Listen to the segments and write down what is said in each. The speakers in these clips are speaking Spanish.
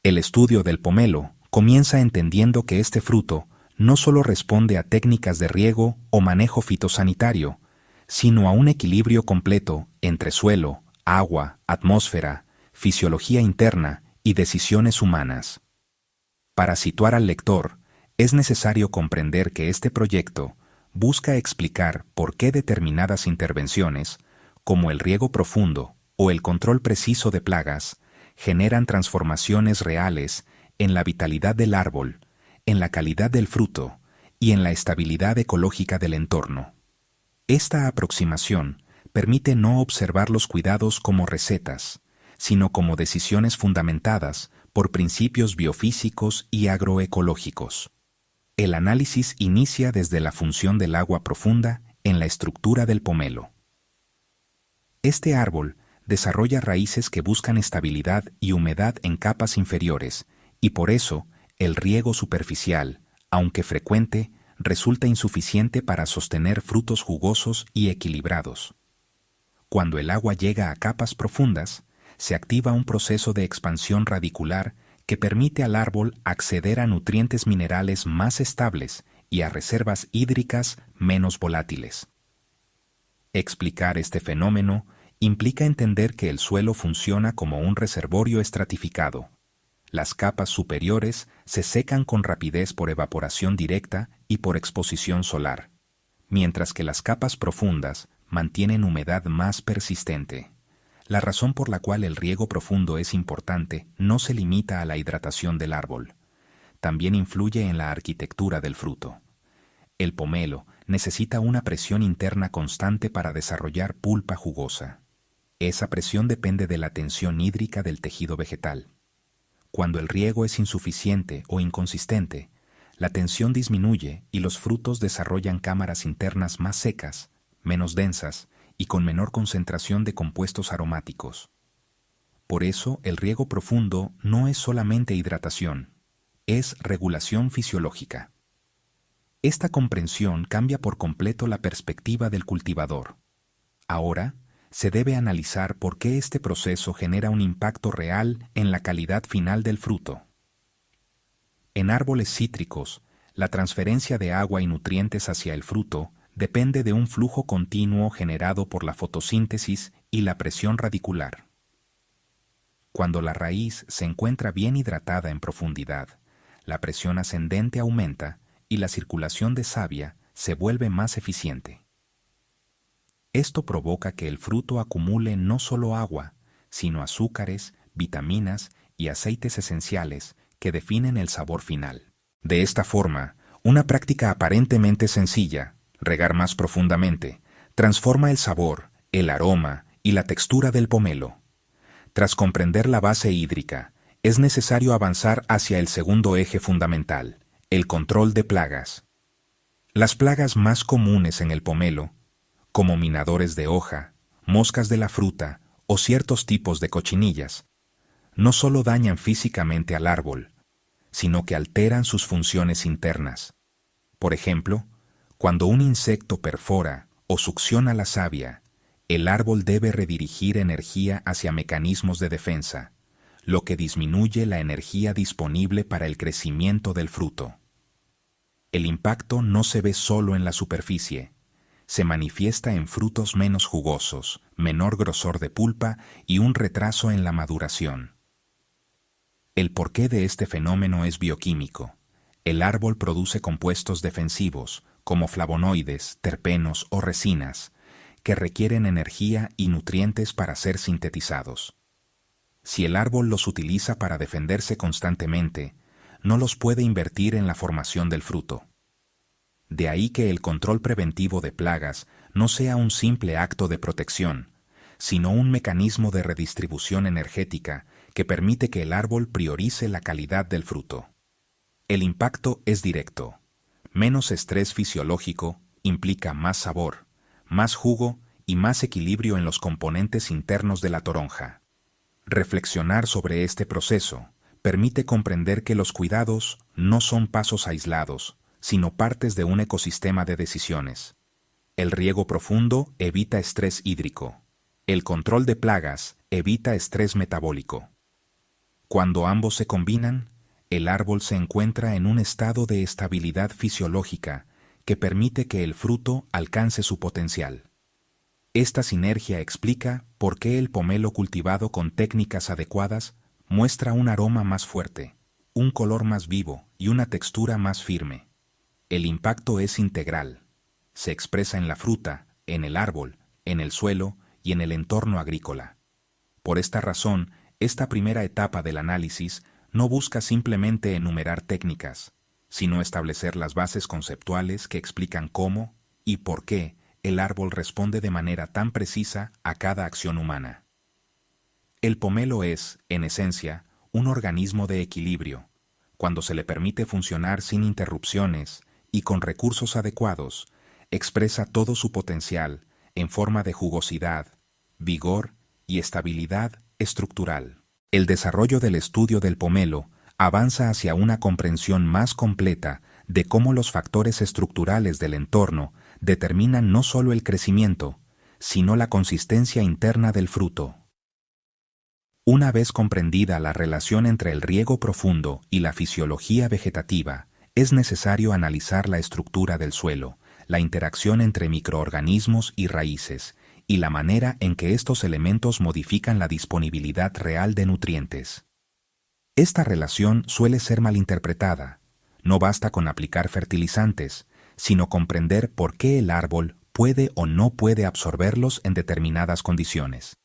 El estudio del pomelo comienza entendiendo que este fruto no solo responde a técnicas de riego o manejo fitosanitario, sino a un equilibrio completo entre suelo, agua, atmósfera, fisiología interna y decisiones humanas. Para situar al lector, es necesario comprender que este proyecto busca explicar por qué determinadas intervenciones, como el riego profundo o el control preciso de plagas, generan transformaciones reales en la vitalidad del árbol, en la calidad del fruto y en la estabilidad ecológica del entorno. Esta aproximación permite no observar los cuidados como recetas, sino como decisiones fundamentadas por principios biofísicos y agroecológicos. El análisis inicia desde la función del agua profunda en la estructura del pomelo. Este árbol desarrolla raíces que buscan estabilidad y humedad en capas inferiores, y por eso el riego superficial, aunque frecuente, resulta insuficiente para sostener frutos jugosos y equilibrados. Cuando el agua llega a capas profundas, se activa un proceso de expansión radicular que permite al árbol acceder a nutrientes minerales más estables y a reservas hídricas menos volátiles. Explicar este fenómeno implica entender que el suelo funciona como un reservorio estratificado. Las capas superiores se secan con rapidez por evaporación directa y por exposición solar, mientras que las capas profundas mantienen humedad más persistente. La razón por la cual el riego profundo es importante no se limita a la hidratación del árbol. También influye en la arquitectura del fruto. El pomelo necesita una presión interna constante para desarrollar pulpa jugosa. Esa presión depende de la tensión hídrica del tejido vegetal. Cuando el riego es insuficiente o inconsistente, la tensión disminuye y los frutos desarrollan cámaras internas más secas, menos densas y con menor concentración de compuestos aromáticos. Por eso, el riego profundo no es solamente hidratación, es regulación fisiológica. Esta comprensión cambia por completo la perspectiva del cultivador. Ahora, se debe analizar por qué este proceso genera un impacto real en la calidad final del fruto. En árboles cítricos, la transferencia de agua y nutrientes hacia el fruto depende de un flujo continuo generado por la fotosíntesis y la presión radicular. Cuando la raíz se encuentra bien hidratada en profundidad, la presión ascendente aumenta y la circulación de savia se vuelve más eficiente. Esto provoca que el fruto acumule no solo agua, sino azúcares, vitaminas y aceites esenciales que definen el sabor final. De esta forma, una práctica aparentemente sencilla, regar más profundamente, transforma el sabor, el aroma y la textura del pomelo. Tras comprender la base hídrica, es necesario avanzar hacia el segundo eje fundamental, el control de plagas. Las plagas más comunes en el pomelo, como minadores de hoja, moscas de la fruta o ciertos tipos de cochinillas, no solo dañan físicamente al árbol, sino que alteran sus funciones internas. Por ejemplo, cuando un insecto perfora o succiona la savia, el árbol debe redirigir energía hacia mecanismos de defensa, lo que disminuye la energía disponible para el crecimiento del fruto. El impacto no se ve solo en la superficie, se manifiesta en frutos menos jugosos, menor grosor de pulpa y un retraso en la maduración. El porqué de este fenómeno es bioquímico. El árbol produce compuestos defensivos, como flavonoides, terpenos o resinas, que requieren energía y nutrientes para ser sintetizados. Si el árbol los utiliza para defenderse constantemente, no los puede invertir en la formación del fruto. De ahí que el control preventivo de plagas no sea un simple acto de protección, sino un mecanismo de redistribución energética que permite que el árbol priorice la calidad del fruto. El impacto es directo. Menos estrés fisiológico implica más sabor, más jugo y más equilibrio en los componentes internos de la toronja. Reflexionar sobre este proceso permite comprender que los cuidados no son pasos aislados, sino partes de un ecosistema de decisiones. El riego profundo evita estrés hídrico. El control de plagas evita estrés metabólico. Cuando ambos se combinan, el árbol se encuentra en un estado de estabilidad fisiológica que permite que el fruto alcance su potencial. Esta sinergia explica por qué el pomelo cultivado con técnicas adecuadas muestra un aroma más fuerte, un color más vivo y una textura más firme. El impacto es integral. Se expresa en la fruta, en el árbol, en el suelo y en el entorno agrícola. Por esta razón, esta primera etapa del análisis no busca simplemente enumerar técnicas, sino establecer las bases conceptuales que explican cómo y por qué el árbol responde de manera tan precisa a cada acción humana. El pomelo es, en esencia, un organismo de equilibrio. Cuando se le permite funcionar sin interrupciones y con recursos adecuados, expresa todo su potencial en forma de jugosidad, vigor y estabilidad estructural. El desarrollo del estudio del pomelo avanza hacia una comprensión más completa de cómo los factores estructurales del entorno determinan no solo el crecimiento, sino la consistencia interna del fruto. Una vez comprendida la relación entre el riego profundo y la fisiología vegetativa, es necesario analizar la estructura del suelo, la interacción entre microorganismos y raíces, y la manera en que estos elementos modifican la disponibilidad real de nutrientes. Esta relación suele ser malinterpretada. No basta con aplicar fertilizantes, sino comprender por qué el árbol puede o no puede absorberlos en determinadas condiciones.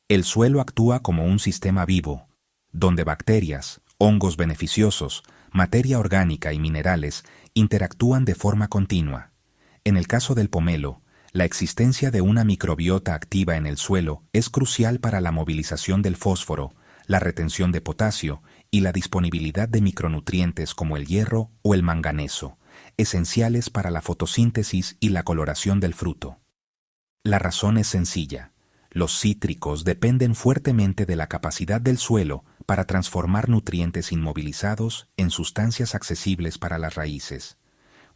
El suelo actúa como un sistema vivo, donde bacterias, hongos beneficiosos, materia orgánica y minerales interactúan de forma continua. En el caso del pomelo, la existencia de una microbiota activa en el suelo es crucial para la movilización del fósforo, la retención de potasio y la disponibilidad de micronutrientes como el hierro o el manganeso, esenciales para la fotosíntesis y la coloración del fruto. La razón es sencilla. Los cítricos dependen fuertemente de la capacidad del suelo para transformar nutrientes inmovilizados en sustancias accesibles para las raíces.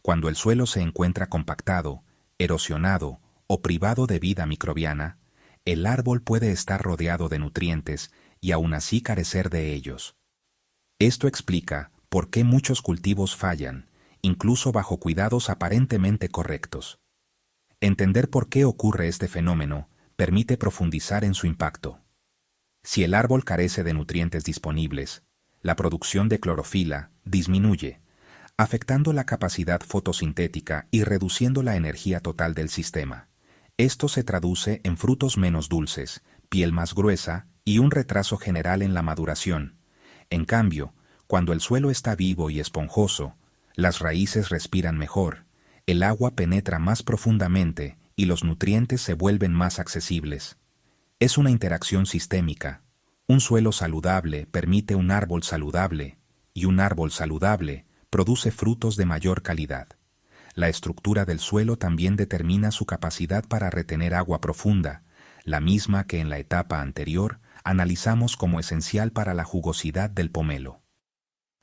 Cuando el suelo se encuentra compactado, erosionado o privado de vida microbiana, el árbol puede estar rodeado de nutrientes y aún así carecer de ellos. Esto explica por qué muchos cultivos fallan, incluso bajo cuidados aparentemente correctos. Entender por qué ocurre este fenómeno permite profundizar en su impacto. Si el árbol carece de nutrientes disponibles, la producción de clorofila disminuye, afectando la capacidad fotosintética y reduciendo la energía total del sistema. Esto se traduce en frutos menos dulces, piel más gruesa y un retraso general en la maduración. En cambio, cuando el suelo está vivo y esponjoso, las raíces respiran mejor, el agua penetra más profundamente y los nutrientes se vuelven más accesibles. Es una interacción sistémica. Un suelo saludable permite un árbol saludable, y un árbol saludable produce frutos de mayor calidad. La estructura del suelo también determina su capacidad para retener agua profunda, la misma que en la etapa anterior analizamos como esencial para la jugosidad del pomelo.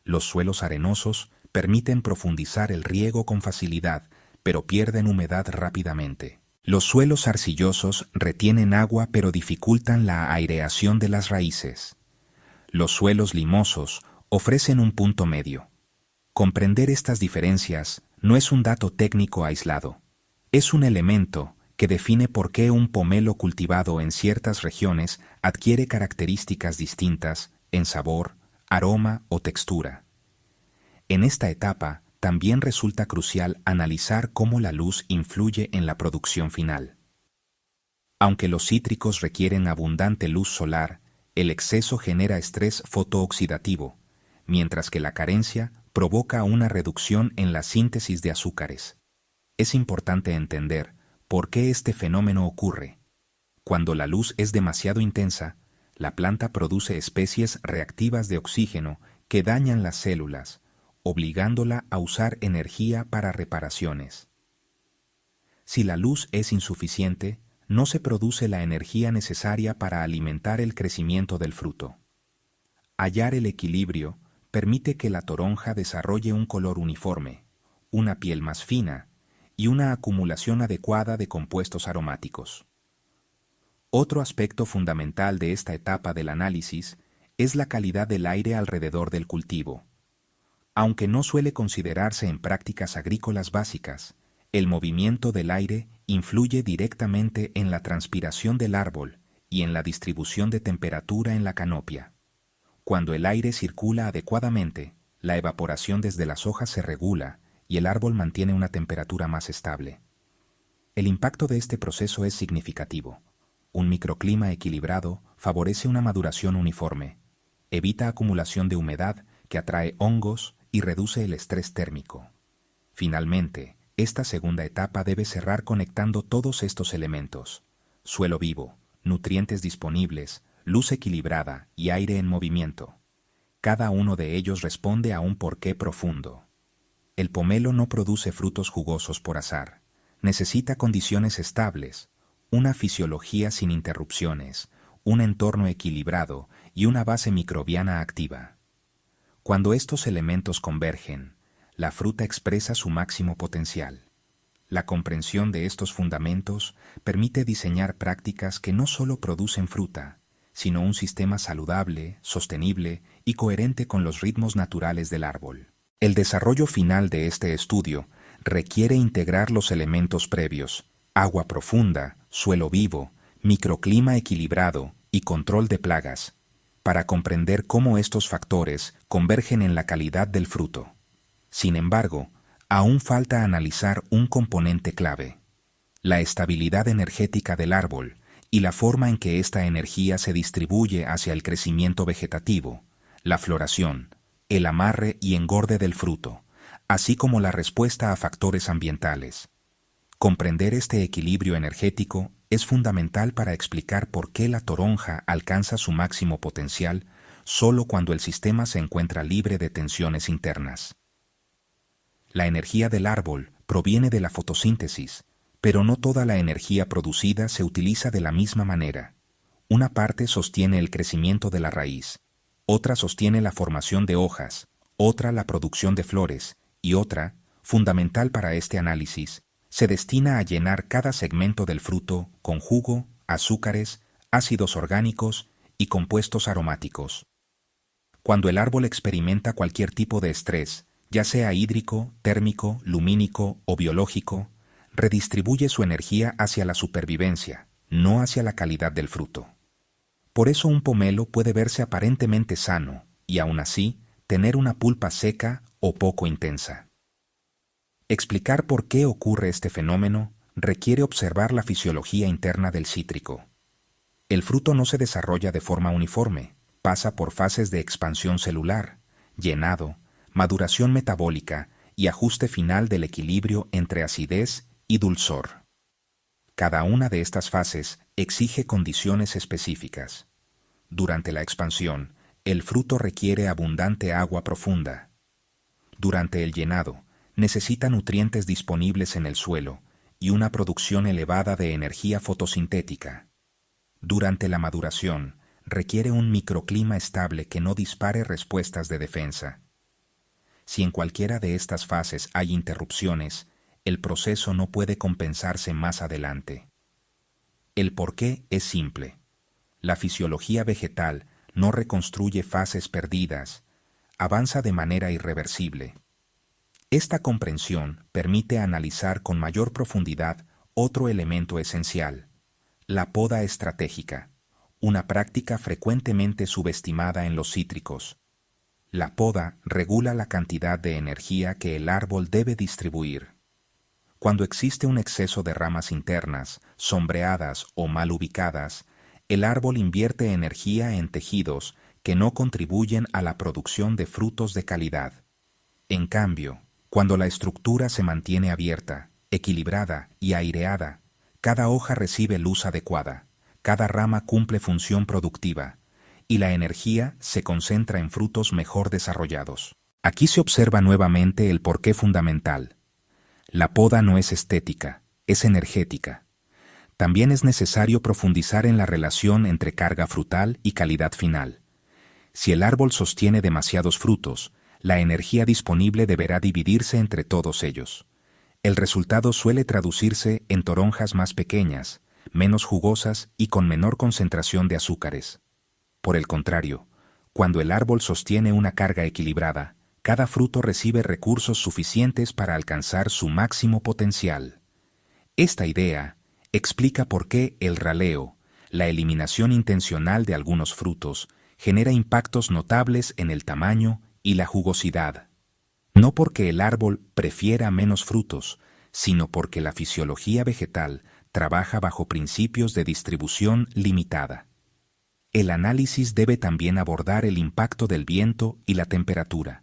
Los suelos arenosos permiten profundizar el riego con facilidad, pero pierden humedad rápidamente. Los suelos arcillosos retienen agua pero dificultan la aireación de las raíces. Los suelos limosos ofrecen un punto medio. Comprender estas diferencias no es un dato técnico aislado. Es un elemento que define por qué un pomelo cultivado en ciertas regiones adquiere características distintas en sabor, aroma o textura. En esta etapa, también resulta crucial analizar cómo la luz influye en la producción final. Aunque los cítricos requieren abundante luz solar, el exceso genera estrés fotooxidativo, mientras que la carencia provoca una reducción en la síntesis de azúcares. Es importante entender por qué este fenómeno ocurre. Cuando la luz es demasiado intensa, la planta produce especies reactivas de oxígeno que dañan las células, obligándola a usar energía para reparaciones. Si la luz es insuficiente, no se produce la energía necesaria para alimentar el crecimiento del fruto. Hallar el equilibrio permite que la toronja desarrolle un color uniforme, una piel más fina y una acumulación adecuada de compuestos aromáticos. Otro aspecto fundamental de esta etapa del análisis es la calidad del aire alrededor del cultivo. Aunque no suele considerarse en prácticas agrícolas básicas, el movimiento del aire influye directamente en la transpiración del árbol y en la distribución de temperatura en la canopia. Cuando el aire circula adecuadamente, la evaporación desde las hojas se regula y el árbol mantiene una temperatura más estable. El impacto de este proceso es significativo. Un microclima equilibrado favorece una maduración uniforme, evita acumulación de humedad que atrae hongos y reduce el estrés térmico. Finalmente, esta segunda etapa debe cerrar conectando todos estos elementos: suelo vivo, nutrientes disponibles, luz equilibrada y aire en movimiento. Cada uno de ellos responde a un porqué profundo. El pomelo no produce frutos jugosos por azar. Necesita condiciones estables, una fisiología sin interrupciones, un entorno equilibrado y una base microbiana activa. Cuando estos elementos convergen, la fruta expresa su máximo potencial. La comprensión de estos fundamentos permite diseñar prácticas que no solo producen fruta, sino un sistema saludable, sostenible y coherente con los ritmos naturales del árbol. El desarrollo final de este estudio requiere integrar los elementos previos: agua profunda, suelo vivo, microclima equilibrado y control de plagas, para comprender cómo estos factores convergen en la calidad del fruto. Sin embargo, aún falta analizar un componente clave: la estabilidad energética del árbol y la forma en que esta energía se distribuye hacia el crecimiento vegetativo, la floración, el amarre y engorde del fruto, así como la respuesta a factores ambientales. Comprender este equilibrio energético es fundamental para explicar por qué la toronja alcanza su máximo potencial solo cuando el sistema se encuentra libre de tensiones internas. La energía del árbol proviene de la fotosíntesis, pero no toda la energía producida se utiliza de la misma manera. Una parte sostiene el crecimiento de la raíz, otra sostiene la formación de hojas, otra la producción de flores, y otra, fundamental para este análisis, se destina a llenar cada segmento del fruto con jugo, azúcares, ácidos orgánicos y compuestos aromáticos. Cuando el árbol experimenta cualquier tipo de estrés, ya sea hídrico, térmico, lumínico o biológico, redistribuye su energía hacia la supervivencia, no hacia la calidad del fruto. Por eso un pomelo puede verse aparentemente sano y aún así tener una pulpa seca o poco intensa. Explicar por qué ocurre este fenómeno requiere observar la fisiología interna del cítrico. El fruto no se desarrolla de forma uniforme, pasa por fases de expansión celular, llenado, maduración metabólica y ajuste final del equilibrio entre acidez y dulzor. Cada una de estas fases exige condiciones específicas. Durante la expansión, el fruto requiere abundante agua profunda. Durante el llenado, necesita nutrientes disponibles en el suelo y una producción elevada de energía fotosintética. Durante la maduración, requiere un microclima estable que no dispare respuestas de defensa. Si en cualquiera de estas fases hay interrupciones, el proceso no puede compensarse más adelante. El porqué es simple. La fisiología vegetal no reconstruye fases perdidas, avanza de manera irreversible. Esta comprensión permite analizar con mayor profundidad otro elemento esencial: la poda estratégica, una práctica frecuentemente subestimada en los cítricos. La poda regula la cantidad de energía que el árbol debe distribuir. Cuando existe un exceso de ramas internas, sombreadas o mal ubicadas, el árbol invierte energía en tejidos que no contribuyen a la producción de frutos de calidad. En cambio, cuando la estructura se mantiene abierta, equilibrada y aireada, cada hoja recibe luz adecuada, cada rama cumple función productiva, y la energía se concentra en frutos mejor desarrollados. Aquí se observa nuevamente el porqué fundamental. La poda no es estética, es energética. También es necesario profundizar en la relación entre carga frutal y calidad final. Si el árbol sostiene demasiados frutos, la energía disponible deberá dividirse entre todos ellos. El resultado suele traducirse en toronjas más pequeñas, menos jugosas y con menor concentración de azúcares. Por el contrario, Cuando el árbol sostiene una carga equilibrada, cada fruto recibe recursos suficientes para alcanzar su máximo potencial. Esta idea explica por qué el raleo, la eliminación intencional de algunos frutos, genera impactos notables en el tamaño y la jugosidad. No porque el árbol prefiera menos frutos, sino porque la fisiología vegetal trabaja bajo principios de distribución limitada. El análisis debe también abordar el impacto del viento y la temperatura.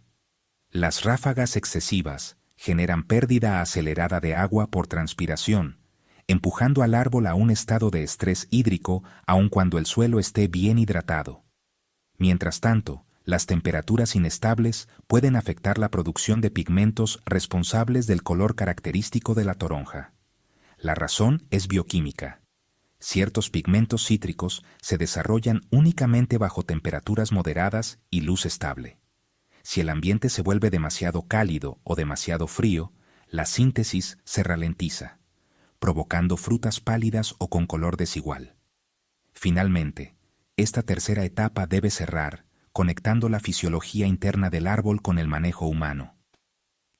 Las ráfagas excesivas generan pérdida acelerada de agua por transpiración, empujando al árbol a un estado de estrés hídrico aun cuando el suelo esté bien hidratado. Mientras tanto, las temperaturas inestables pueden afectar la producción de pigmentos responsables del color característico de la toronja. La razón es bioquímica. Ciertos pigmentos cítricos se desarrollan únicamente bajo temperaturas moderadas y luz estable. Si el ambiente se vuelve demasiado cálido o demasiado frío, la síntesis se ralentiza, provocando frutas pálidas o con color desigual. Finalmente, esta tercera etapa debe cerrar, conectando la fisiología interna del árbol con el manejo humano.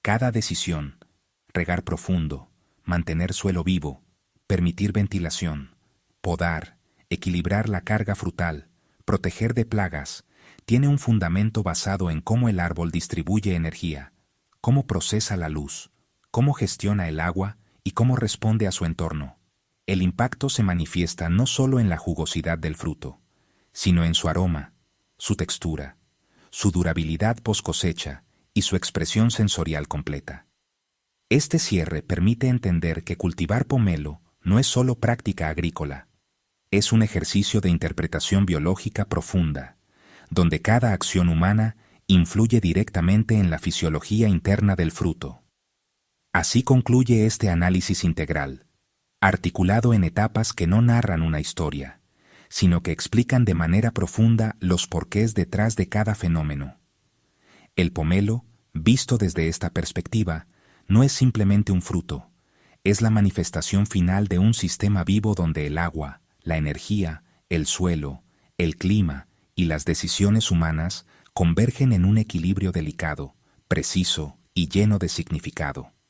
Cada decisión, regar profundo, mantener suelo vivo, permitir ventilación, podar, equilibrar la carga frutal, proteger de plagas, tiene un fundamento basado en cómo el árbol distribuye energía, cómo procesa la luz, cómo gestiona el agua y cómo responde a su entorno. El impacto se manifiesta no solo en la jugosidad del fruto, sino en su aroma, su textura, su durabilidad post cosecha y su expresión sensorial completa. Este cierre permite entender que cultivar pomelo no es solo práctica agrícola, es un ejercicio de interpretación biológica profunda, donde cada acción humana influye directamente en la fisiología interna del fruto. Así concluye este análisis integral, articulado en etapas que no narran una historia, sino que explican de manera profunda los porqués detrás de cada fenómeno. El pomelo, visto desde esta perspectiva, no es simplemente un fruto, es la manifestación final de un sistema vivo donde el agua, la energía, el suelo, el clima y las decisiones humanas convergen en un equilibrio delicado, preciso y lleno de significado.